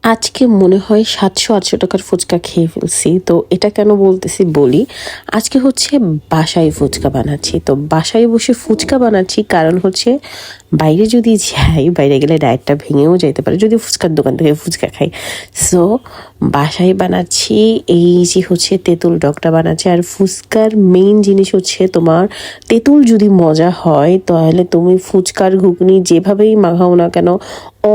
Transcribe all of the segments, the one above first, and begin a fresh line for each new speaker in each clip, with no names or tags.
আজকে মনে হয় 700-800 টাকার ফুচকা খেয়ে ফেলছি। তো এটা কেন বলতেছি বলি। আজকে হচ্ছে বাসায় ফুচকা বানাচ্ছি। তো বাসায় বসে ফুচকা বানাচ্ছি কারণ হচ্ছে বাইরে যদি যাই, বাইরে গেলে ডায়েটটা ভেঙেও যাইতে পারে যদি ফুচকার দোকান থেকে ফুচকা খাই। সো বাসায় বানাচ্ছি, এই যে হচ্ছে তেঁতুল টকটা বানাচ্ছি। আর ফুচকার মেইন জিনিস হচ্ছে তোমার তেঁতুল যদি মজা হয় তাহলে তুমি ফুচকার ঘুগনি যেভাবেই মাখাও না কেন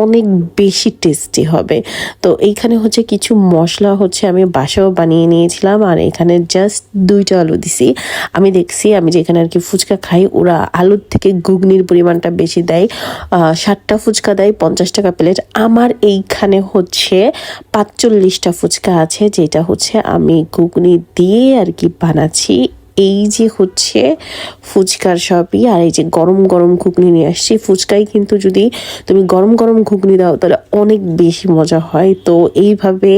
অনেক বেশি টেস্টি হবে। তো এইখানে হচ্ছে কিছু মশলা হচ্ছে আমি বাসাও বানিয়ে নিয়েছিলাম, আর এখানে জাস্ট 2টা আলু দিছি। আমি দেখছি আমি যেখানে আর কি ফুচকা খাই ওরা আলুর থেকে ঘুগনির পরিমাণটা বেশি দেয়। 7টা ফুচকা দেয় 50 টাকা প্লেট। আমার এইখানে হচ্ছে 45টা ফুচকা আছে, যেটা হচ্ছে আমি ঘুগনি দিয়ে আর কি বানাচ্ছি। এই যে হচ্ছে ফুচকার শপই, আর এই যে গরম গরম ঘুগনি নিয়ে আসছি। ফুচকাই কিন্তু যদি তুমি গরম গরম ঘুগনি দাও তাহলে অনেক বেশি মজা হয়। তো এইভাবে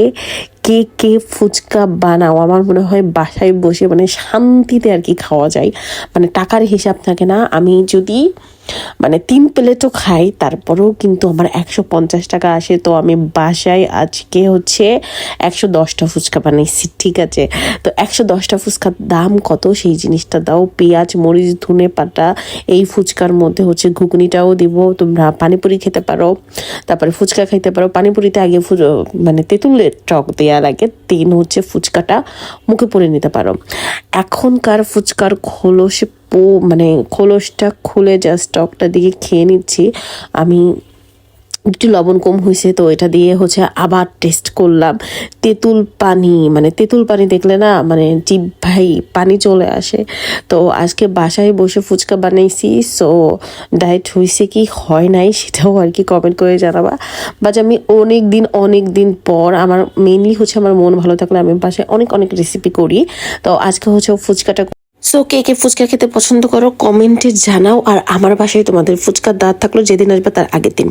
কে কে ফুচকা বানাও, আমার মনে হয় বাসায় বসে মানে শান্তিতে আর কি খাওয়া যায়, মানে টাকার হিসাব থাকে না। আমি যদি মানে 3 প্লেটও খাই তারপরেও কিন্তু আমার 150 টাকা আসে। তো আমি বাসায় আজকে হচ্ছে 110টা ফুচকা বানাইছি, ঠিক আছে। তো 110টা ফুচকার দাম কত সেই জিনিসটা দাও। পেঁয়াজ মরিচ ধনে পাতা এই ফুচকার মধ্যে হচ্ছে ঘুগনিটাও দিব। তোমরা পানিপুরি খেতে পারো, তারপরে ফুচকা খাইতে পারো। পানিপুরিতে আগে মানে তেঁতুলের টক দেওয়া লাগে, তেন হচ্ছে ফুচকাটা মুখে পরে নিতে পারো। এখনকার ফুচকার খোলসে মানে খোলসটা খুলে জাস্ট টকটা দিয়ে খেয়ে নিচ্ছি আমি। একটু লবণ কম হয়েছে তো এটা দিয়ে হচ্ছে আবার টেস্ট করলাম। তেঁতুল পানি, মানে তেঁতুল পানি দেখলে না মানে জিহ্বায় পানি চলে আসে। তো আজকে বাসায় বসে ফুচকা বানাইছি। সো ডায়েট হয়েছে কি হয় নাই সেটাও আর কি কমেন্ট করে জানাবা। বাট আমি অনেক দিন পর, আমার মেনলি হচ্ছে আমার মন ভালো থাকলে আমি বাসায় অনেক রেসিপি করি। তো আজকে হচ্ছে ফুচকাটা। সো কে কে ফুচকা খেতে পছন্দ করো কমেন্টে জানাও। আর আমার বাসায় তোমাদের ফুচকার দাঁত থাকলো যেদিন আসবে তার আগের দিন।